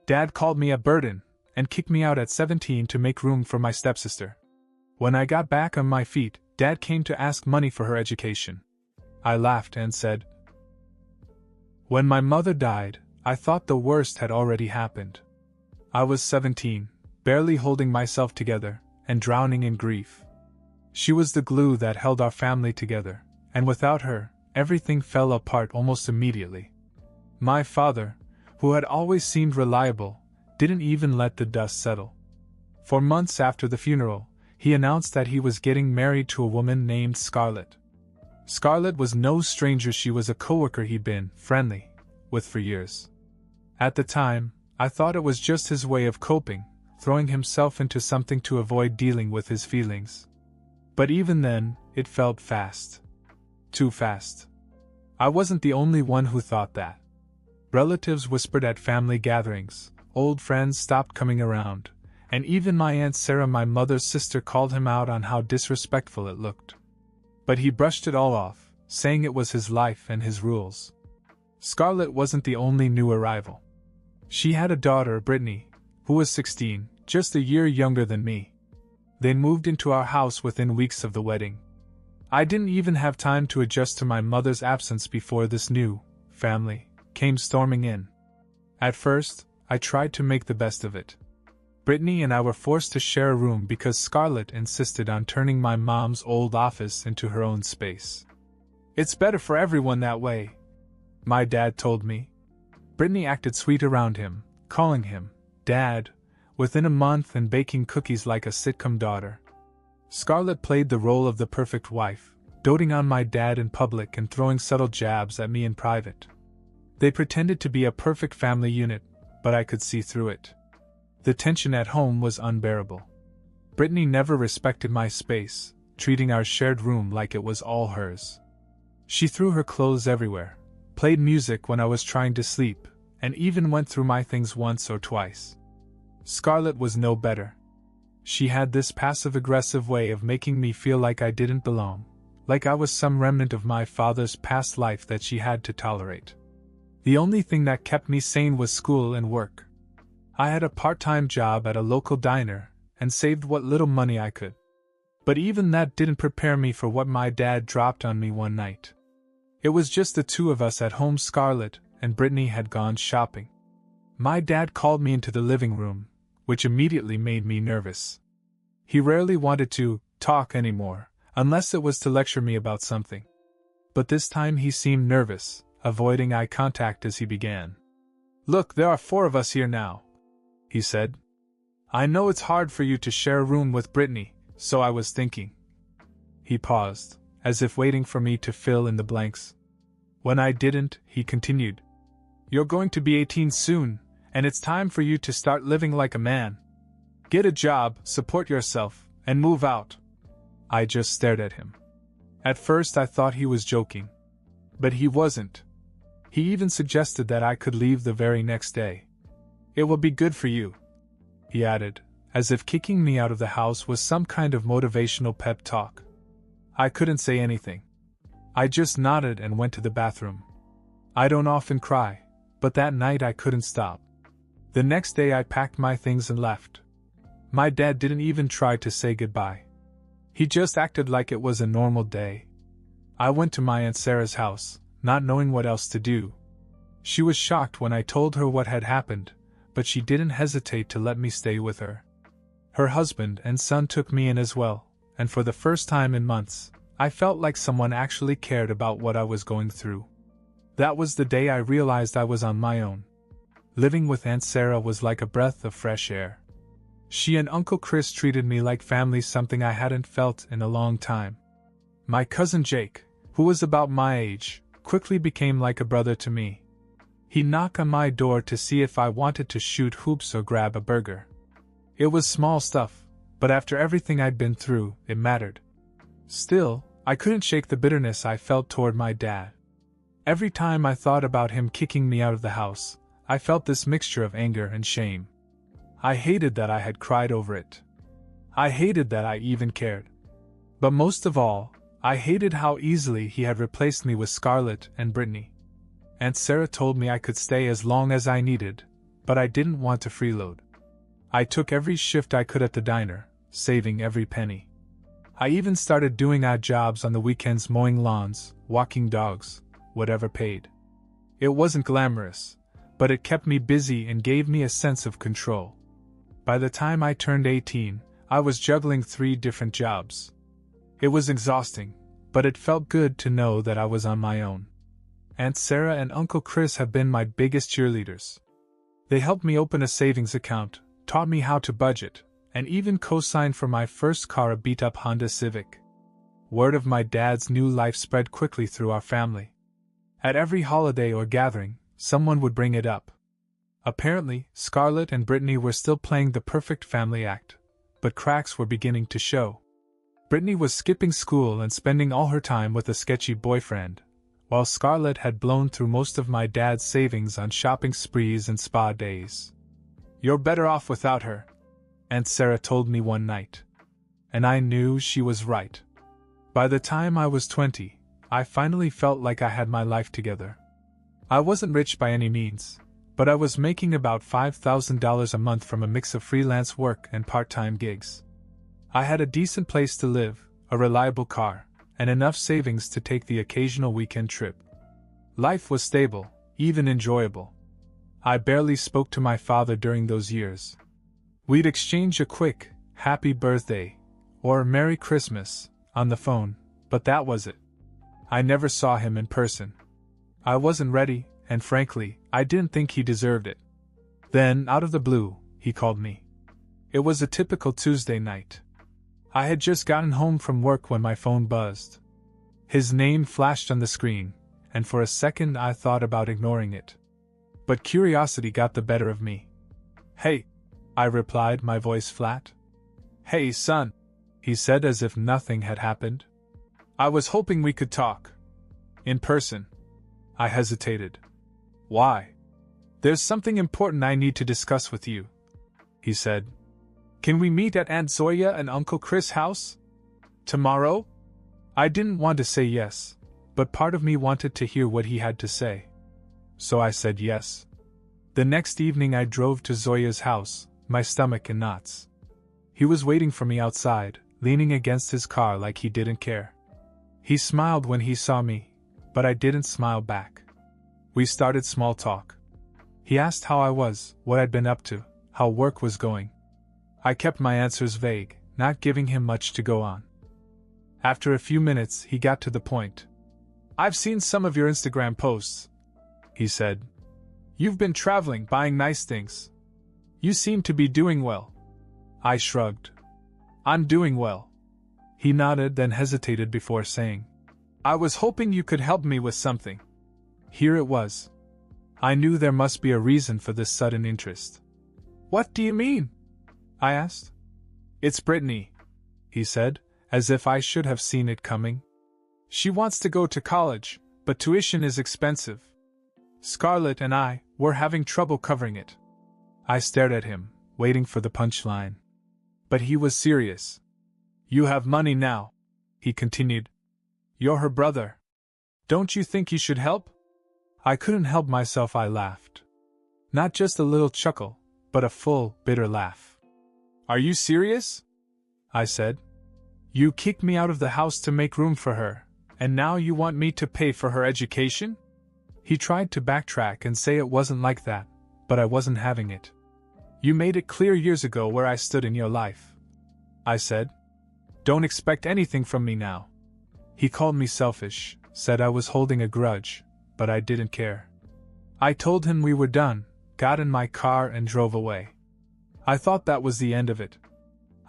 Dad called me a burden, and kicked me out at 17 to make room for my stepsister. When I got back on my feet, Dad came to ask money for her education. I laughed and said, "When my mother died, I thought the worst had already happened. I was 17, barely holding myself together, and drowning in grief. She was the glue that held our family together, and without her, everything fell apart almost immediately. My father, who had always seemed reliable, didn't even let the dust settle. For months after the funeral, he announced that he was getting married to a woman named Scarlett. Scarlett was no stranger. She was a coworker he'd been friendly with for years. At the time, I thought it was just his way of coping, throwing himself into something to avoid dealing with his feelings. But even then, it felt fast. Too fast. I wasn't the only one who thought that. Relatives whispered at family gatherings, old friends stopped coming around, and even my Aunt Sarah, my mother's sister, called him out on how disrespectful it looked. But he brushed it all off, saying it was his life and his rules. Scarlett wasn't the only new arrival. She had a daughter, Brittany, who was 16, just a year younger than me. They moved into our house within weeks of the wedding. I didn't even have time to adjust to my mother's absence before this new family came storming in. At first, I tried to make the best of it. Brittany and I were forced to share a room because Scarlett insisted on turning my mom's old office into her own space. "It's better for everyone that way," my dad told me. Brittany acted sweet around him, calling him Dad within a month and baking cookies like a sitcom daughter. Scarlett played the role of the perfect wife, doting on my dad in public and throwing subtle jabs at me in private. They pretended to be a perfect family unit, but I could see through it. The tension at home was unbearable. Brittany never respected my space, treating our shared room like it was all hers. She threw her clothes everywhere, played music when I was trying to sleep, and even went through my things once or twice. Scarlett was no better. She had this passive-aggressive way of making me feel like I didn't belong, like I was some remnant of my father's past life that she had to tolerate. The only thing that kept me sane was school and work. I had a part-time job at a local diner, and saved what little money I could. But even that didn't prepare me for what my dad dropped on me one night. It was just the two of us at home. Scarlett and Brittany had gone shopping. My dad called me into the living room, which immediately made me nervous. He rarely wanted to talk anymore, unless it was to lecture me about something. But this time he seemed nervous, avoiding eye contact as he began. "Look, there are 4 of us here now," he said. "I know it's hard for you to share a room with Brittany, so I was thinking." He paused, as if waiting for me to fill in the blanks. When I didn't, he continued. "You're going to be 18 soon, and it's time for you to start living like a man. Get a job, support yourself, and move out." I just stared at him. At first I thought he was joking. But he wasn't. He even suggested that I could leave the very next day. "It will be good for you," he added, as if kicking me out of the house was some kind of motivational pep talk. I couldn't say anything. I just nodded and went to the bathroom. I don't often cry, but that night I couldn't stop. The next day I packed my things and left. My dad didn't even try to say goodbye. He just acted like it was a normal day. I went to my Aunt Sarah's house, not knowing what else to do. She was shocked when I told her what had happened, but she didn't hesitate to let me stay with her. Her husband and son took me in as well, and for the first time in months, I felt like someone actually cared about what I was going through. That was the day I realized I was on my own. Living with Aunt Sarah was like a breath of fresh air. She and Uncle Chris treated me like family, something I hadn't felt in a long time. My cousin Jake, who was about my age, quickly became like a brother to me. He'd knock on my door to see if I wanted to shoot hoops or grab a burger. It was small stuff, but after everything I'd been through, it mattered. Still, I couldn't shake the bitterness I felt toward my dad. Every time I thought about him kicking me out of the house, I felt this mixture of anger and shame. I hated that I had cried over it. I hated that I even cared. But most of all, I hated how easily he had replaced me with Scarlett and Brittany. Aunt Sarah told me I could stay as long as I needed, but I didn't want to freeload. I took every shift I could at the diner, saving every penny. I even started doing odd jobs on the weekends, mowing lawns, walking dogs, whatever paid. It wasn't glamorous, but it kept me busy and gave me a sense of control. By the time I turned 18, I was juggling 3 different jobs. It was exhausting, but it felt good to know that I was on my own. Aunt Sarah and Uncle Chris have been my biggest cheerleaders. They helped me open a savings account, taught me how to budget, and even co-signed for my first car, a beat-up Honda Civic. Word of my dad's new life spread quickly through our family. At every holiday or gathering, someone would bring it up. Apparently, Scarlett and Brittany were still playing the perfect family act, but cracks were beginning to show. Brittany was skipping school and spending all her time with a sketchy boyfriend, while Scarlett had blown through most of my dad's savings on shopping sprees and spa days. "You're better off without her," Aunt Sarah told me one night. And I knew she was right. By the time I was 20, I finally felt like I had my life together. I wasn't rich by any means, but I was making about $5,000 a month from a mix of freelance work and part-time gigs. I had a decent place to live, a reliable car, and enough savings to take the occasional weekend trip. Life was stable, even enjoyable. I barely spoke to my father during those years. We'd exchange a quick, "Happy Birthday," or "Merry Christmas," on the phone, but that was it. I never saw him in person. I wasn't ready, and frankly, I didn't think he deserved it. Then, out of the blue, he called me. It was a typical Tuesday night. I had just gotten home from work when my phone buzzed. His name flashed on the screen, and for a second I thought about ignoring it. But curiosity got the better of me. "Hey," I replied, my voice flat. "Hey, son," he said as if nothing had happened. "I was hoping we could talk. In person." I hesitated. "Why?" "There's something important I need to discuss with you," he said. "Can we meet at Aunt Zoya and Uncle Chris' house? Tomorrow?" I didn't want to say yes, but part of me wanted to hear what he had to say. So I said yes. The next evening I drove to Zoya's house, my stomach in knots. He was waiting for me outside, leaning against his car like he didn't care. He smiled when he saw me, but I didn't smile back. We started small talk. He asked how I was, what I'd been up to, how work was going. I kept my answers vague, not giving him much to go on. After a few minutes, he got to the point. "I've seen some of your Instagram posts," he said. "You've been traveling, buying nice things. You seem to be doing well." I shrugged. "I'm doing well." He nodded, then hesitated before saying, "I was hoping you could help me with something." Here it was. I knew there must be a reason for this sudden interest. "What do you mean?" I asked. "It's Brittany," he said, as if I should have seen it coming. "She wants to go to college, but tuition is expensive. Scarlett and I were having trouble covering it." I stared at him, waiting for the punchline. But he was serious. "You have money now," he continued. "You're her brother. Don't you think you should help?" I couldn't help myself, I laughed. Not just a little chuckle, but a full, bitter laugh. "Are you serious?" I said. "You kicked me out of the house to make room for her, and now you want me to pay for her education?" He tried to backtrack and say it wasn't like that, but I wasn't having it. "You made it clear years ago where I stood in your life," I said. "Don't expect anything from me now." He called me selfish, said I was holding a grudge, but I didn't care. I told him we were done, got in my car and drove away. I thought that was the end of it.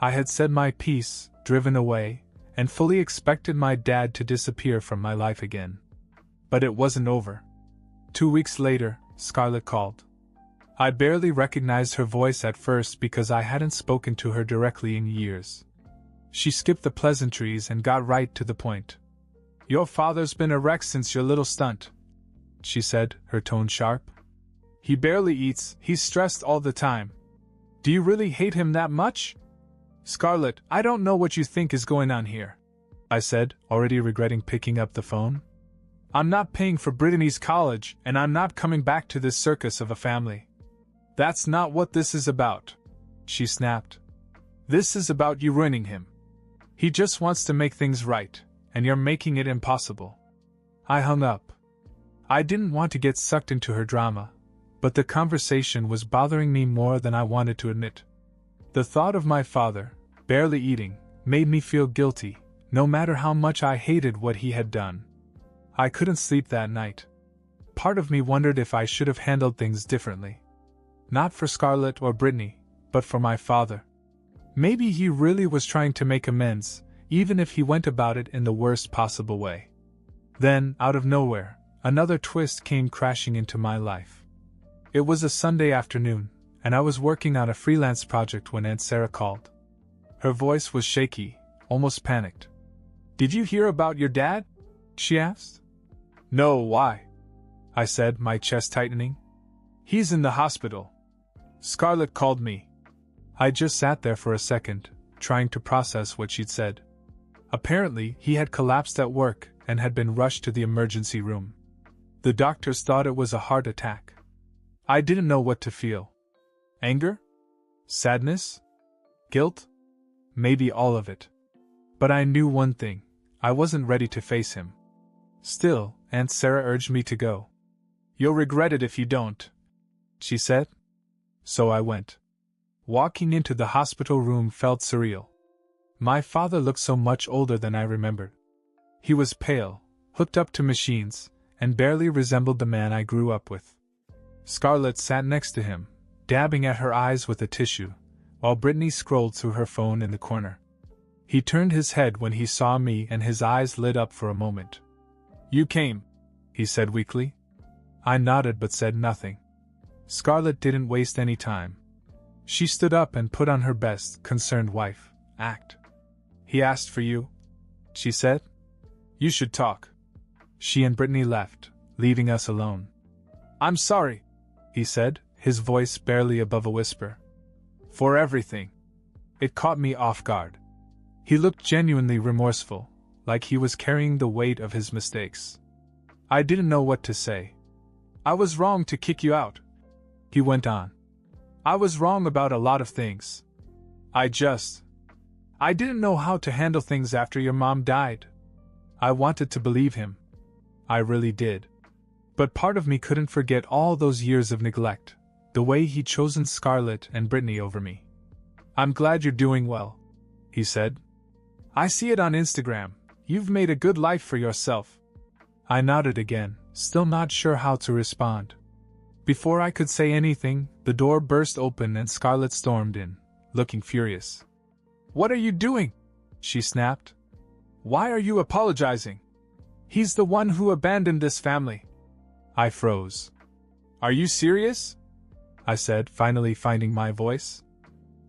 I had said my piece, driven away, and fully expected my dad to disappear from my life again. But it wasn't over. 2 weeks later, Scarlett called. I barely recognized her voice at first because I hadn't spoken to her directly in years. She skipped the pleasantries and got right to the point. "Your father's been a wreck since your little stunt," she said, her tone sharp. "He barely eats, he's stressed all the time. Do you really hate him that much?" "Scarlett, I don't know what you think is going on here," I said, already regretting picking up the phone. "I'm not paying for Brittany's college, and I'm not coming back to this circus of a family." That's not what this is about, she snapped. This is about you ruining him. He just wants to make things right, and you're making it impossible. I hung up. I didn't want to get sucked into her drama, but the conversation was bothering me more than I wanted to admit. The thought of my father, barely eating, made me feel guilty, no matter how much I hated what he had done. I couldn't sleep that night. Part of me wondered if I should have handled things differently. Not for Scarlett or Brittany, but for my father. Maybe he really was trying to make amends, even if he went about it in the worst possible way. Then, out of nowhere, another twist came crashing into my life. It was a Sunday afternoon, and I was working on a freelance project when Aunt Sarah called. Her voice was shaky, almost panicked. "Did you hear about your dad?" she asked. "No, why?" I said, my chest tightening. "He's in the hospital. Scarlett called me." I just sat there for a second, trying to process what she'd said. Apparently, he had collapsed at work and had been rushed to the emergency room. The doctors thought it was a heart attack. I didn't know what to feel. Anger? Sadness? Guilt? Maybe all of it. But I knew one thing: I wasn't ready to face him. Still, Aunt Sarah urged me to go. "You'll regret it if you don't," she said. So I went. Walking into the hospital room felt surreal. My father looked so much older than I remembered. He was pale, hooked up to machines, and barely resembled the man I grew up with. Scarlett sat next to him, dabbing at her eyes with a tissue, while Brittany scrolled through her phone in the corner. He turned his head when he saw me and his eyes lit up for a moment. "You came," he said weakly. I nodded but said nothing. Scarlett didn't waste any time. She stood up and put on her best, concerned wife act. "He asked for you," she said. "You should talk." She and Brittany left, leaving us alone. "I'm sorry," he said, his voice barely above a whisper. "For everything." It caught me off guard. He looked genuinely remorseful, like he was carrying the weight of his mistakes. I didn't know what to say. "I was wrong to kick you out," he went on. "I was wrong about a lot of things. I didn't know how to handle things after your mom died." I wanted to believe him. I really did. But part of me couldn't forget all those years of neglect, the way he'd chosen Scarlett and Brittany over me. "I'm glad you're doing well," he said. "I see it on Instagram. You've made a good life for yourself." I nodded again, still not sure how to respond. Before I could say anything, the door burst open and Scarlett stormed in, looking furious. "What are you doing?" she snapped. "Why are you apologizing? He's the one who abandoned this family." I froze. "Are you serious?" I said, finally finding my voice.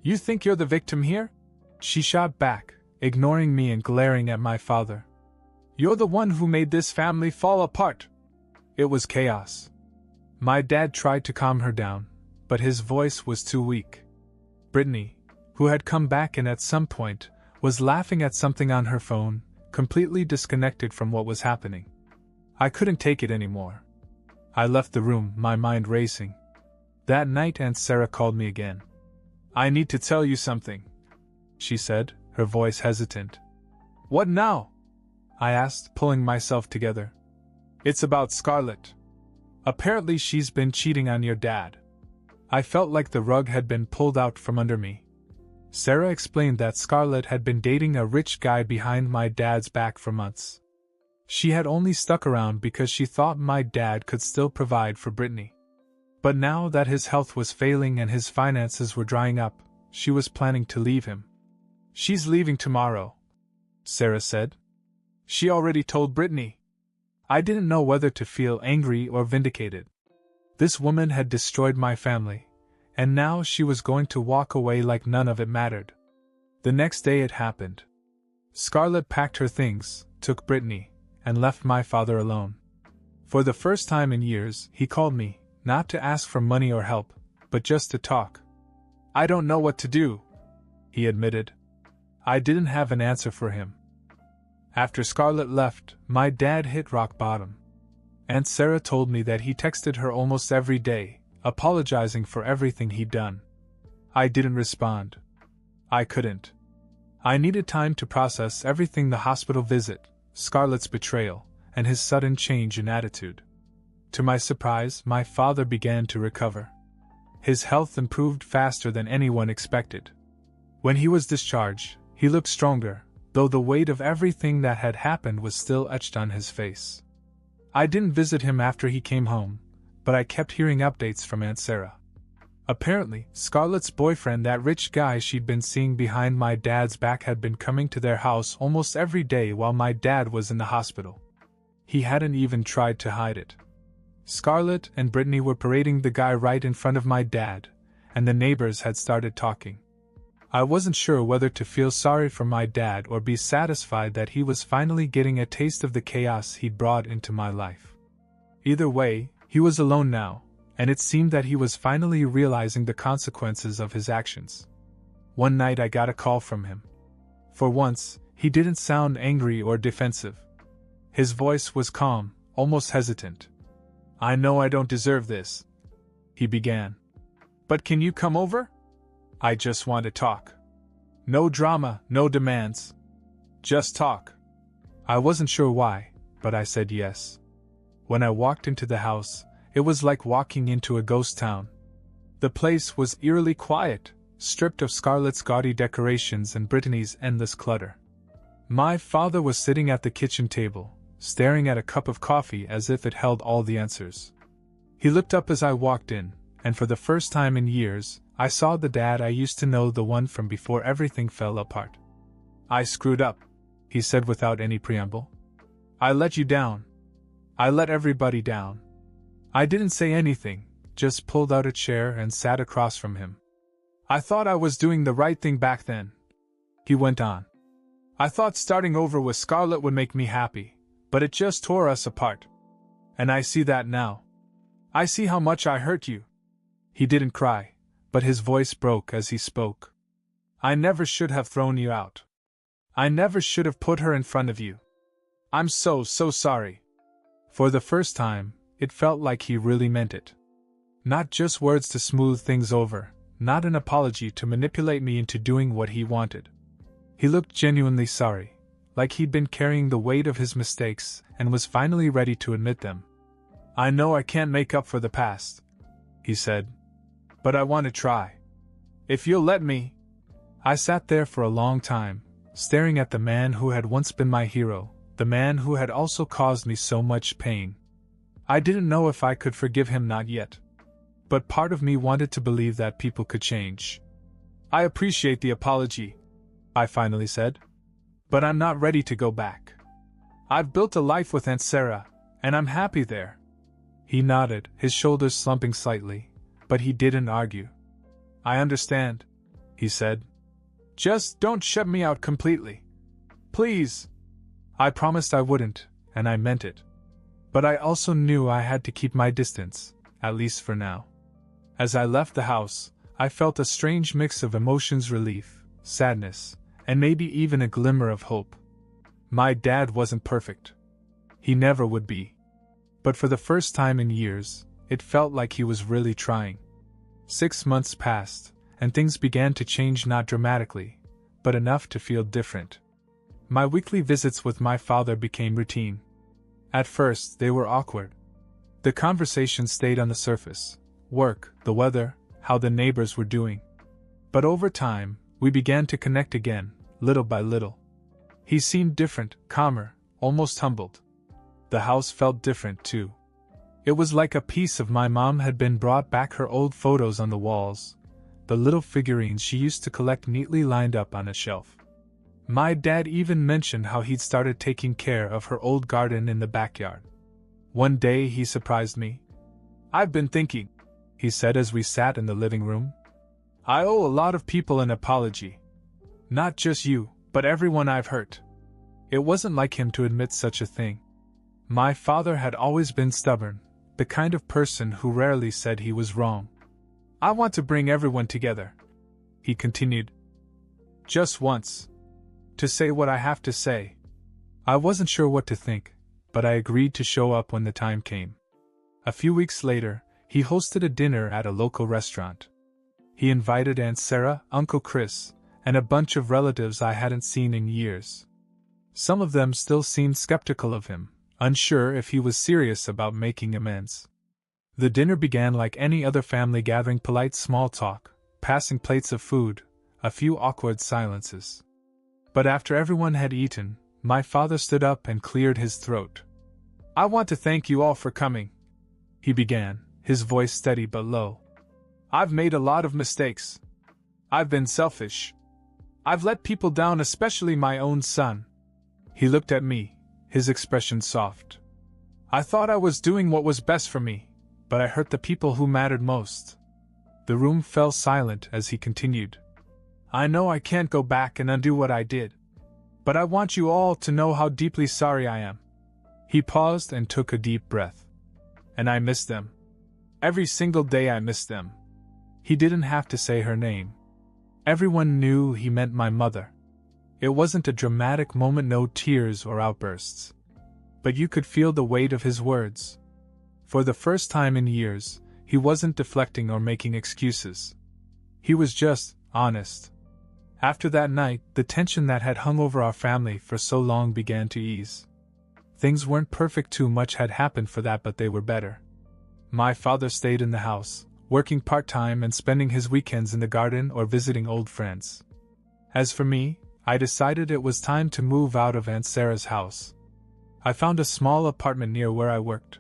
"You think you're the victim here?" She shot back, ignoring me and glaring at my father. "You're the one who made this family fall apart." It was chaos. My dad tried to calm her down, but his voice was too weak. Brittany, who had come back in at some point, was laughing at something on her phone, completely disconnected from what was happening. I couldn't take it anymore. I left the room, my mind racing. That night Aunt Sarah called me again. "I need to tell you something," she said, her voice hesitant. "What now?" I asked, pulling myself together. "It's about Scarlett. Apparently she's been cheating on your dad." I felt like the rug had been pulled out from under me. Sarah explained that Scarlett had been dating a rich guy behind my dad's back for months. She had only stuck around because she thought my dad could still provide for Brittany. But now that his health was failing and his finances were drying up, she was planning to leave him. "She's leaving tomorrow," Sarah said. "She already told Brittany." I didn't know whether to feel angry or vindicated. This woman had destroyed my family, and now she was going to walk away like none of it mattered. The next day it happened. Scarlett packed her things, took Brittany, and left my father alone. For the first time in years, he called me, not to ask for money or help, but just to talk. "I don't know what to do," he admitted. I didn't have an answer for him. After Scarlett left, my dad hit rock bottom. Aunt Sarah told me that he texted her almost every day, apologizing for everything he'd done. I didn't respond. I couldn't. I needed time to process everything: the hospital visit, Scarlett's betrayal, and his sudden change in attitude. To my surprise, my father began to recover. His health improved faster than anyone expected. When he was discharged, he looked stronger, though the weight of everything that had happened was still etched on his face. I didn't visit him after he came home, but I kept hearing updates from Aunt Sarah. Apparently, Scarlett's boyfriend, that rich guy she'd been seeing behind my dad's back, had been coming to their house almost every day while my dad was in the hospital. He hadn't even tried to hide it. Scarlett and Brittany were parading the guy right in front of my dad, and the neighbors had started talking. I wasn't sure whether to feel sorry for my dad or be satisfied that he was finally getting a taste of the chaos he'd brought into my life. Either way, he was alone now, and it seemed that he was finally realizing the consequences of his actions. One night I got a call from him. For once, he didn't sound angry or defensive. His voice was calm, almost hesitant. "I know I don't deserve this," he began. "But can you come over? I just want to talk. No drama, no demands. Just talk." I wasn't sure why, but I said yes. When I walked into the house, it was like walking into a ghost town. The place was eerily quiet, stripped of Scarlett's gaudy decorations and Brittany's endless clutter. My father was sitting at the kitchen table, staring at a cup of coffee as if it held all the answers. He looked up as I walked in, and for the first time in years, I saw the dad I used to know, the one from before everything fell apart. "I screwed up," he said without any preamble. "I let you down. I let everybody down." I didn't say anything, just pulled out a chair and sat across from him. "I thought I was doing the right thing back then," he went on. "I thought starting over with Scarlett would make me happy, but it just tore us apart. And I see that now. I see how much I hurt you." He didn't cry, but his voice broke as he spoke. "I never should have thrown you out. I never should have put her in front of you. I'm so sorry." For the first time, it felt like he really meant it. Not just words to smooth things over, not an apology to manipulate me into doing what he wanted. He looked genuinely sorry, like he'd been carrying the weight of his mistakes and was finally ready to admit them. "I know I can't make up for the past," he said, "but I want to try. If you'll let me." I sat there for a long time, staring at the man who had once been my hero, the man who had also caused me so much pain. I didn't know if I could forgive him, not yet. But part of me wanted to believe that people could change. "I appreciate the apology," I finally said. "But I'm not ready to go back. I've built a life with Aunt Sarah, and I'm happy there." He nodded, his shoulders slumping slightly, but he didn't argue. "I understand," he said. "Just don't shut me out completely. Please." I promised I wouldn't, and I meant it. But I also knew I had to keep my distance, at least for now. As I left the house, I felt a strange mix of emotions: relief, sadness, and maybe even a glimmer of hope. My dad wasn't perfect. He never would be. But for the first time in years, it felt like he was really trying. 6 months passed, and things began to change, not dramatically, but enough to feel different. My weekly visits with my father became routine. At first, they were awkward. The conversation stayed on the surface: work, the weather, how the neighbors were doing. But over time, we began to connect again, little by little. He seemed different, calmer, almost humbled. The house felt different, too. It was like a piece of my mom had been brought back: her old photos on the walls, the little figurines she used to collect neatly lined up on a shelf. My dad even mentioned how he'd started taking care of her old garden in the backyard. One day he surprised me. "I've been thinking," he said as we sat in the living room. "I owe a lot of people an apology. Not just you, but everyone I've hurt." It wasn't like him to admit such a thing. My father had always been stubborn, the kind of person who rarely said he was wrong. "I want to bring everyone together," he continued. "Just once. To say what I have to say." I wasn't sure what to think, but I agreed to show up when the time came. A few weeks later, he hosted a dinner at a local restaurant. He invited Aunt Sarah, Uncle Chris, and a bunch of relatives I hadn't seen in years. Some of them still seemed skeptical of him, unsure if he was serious about making amends. The dinner began like any other family gathering, polite small talk, passing plates of food, a few awkward silences. But after everyone had eaten, my father stood up and cleared his throat. "I want to thank you all for coming," he began, his voice steady but low. "I've made a lot of mistakes. I've been selfish. I've let people down, especially my own son." He looked at me, his expression soft. "I thought I was doing what was best for me, but I hurt the people who mattered most." The room fell silent as he continued. "I know I can't go back and undo what I did, but I want you all to know how deeply sorry I am." He paused and took a deep breath. "And I miss them. Every single day I miss them." He didn't have to say her name. Everyone knew he meant my mother. It wasn't a dramatic moment, no tears or outbursts. But you could feel the weight of his words. For the first time in years, he wasn't deflecting or making excuses. He was just honest. After that night, the tension that had hung over our family for so long began to ease. Things weren't perfect, too much had happened for that, but they were better. My father stayed in the house, working part-time and spending his weekends in the garden or visiting old friends. As for me, I decided it was time to move out of Aunt Sarah's house. I found a small apartment near where I worked.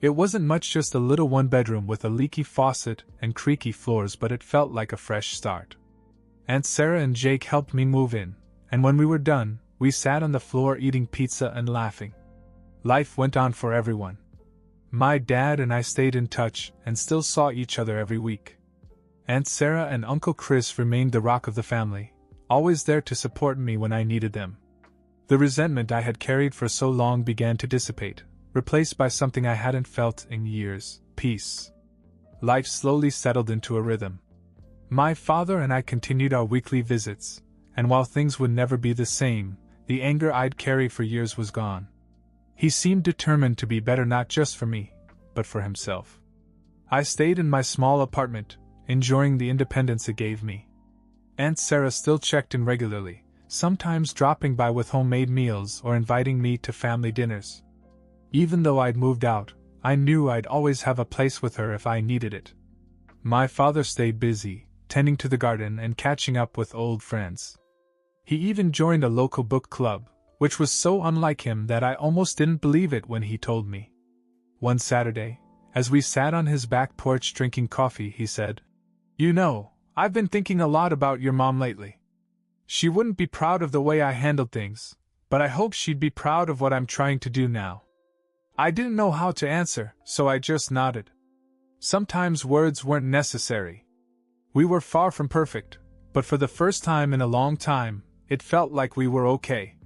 It wasn't much, just a little one-bedroom with a leaky faucet and creaky floors, but it felt like a fresh start. Aunt Sarah and Jake helped me move in, and when we were done, we sat on the floor eating pizza and laughing. Life went on for everyone. My dad and I stayed in touch and still saw each other every week. Aunt Sarah and Uncle Chris remained the rock of the family, always there to support me when I needed them. The resentment I had carried for so long began to dissipate, replaced by something I hadn't felt in years: peace. Life slowly settled into a rhythm. My father and I continued our weekly visits, and while things would never be the same, the anger I'd carried for years was gone. He seemed determined to be better, not just for me, but for himself. I stayed in my small apartment, enjoying the independence it gave me. Aunt Sarah still checked in regularly, sometimes dropping by with homemade meals or inviting me to family dinners. Even though I'd moved out, I knew I'd always have a place with her if I needed it. My father stayed busy, tending to the garden and catching up with old friends. He even joined a local book club, which was so unlike him that I almost didn't believe it when he told me. One Saturday, as we sat on his back porch drinking coffee, he said, "You know, I've been thinking a lot about your mom lately. She wouldn't be proud of the way I handled things, but I hope she'd be proud of what I'm trying to do now." I didn't know how to answer, so I just nodded. Sometimes words weren't necessary. We were far from perfect, but for the first time in a long time, it felt like we were okay.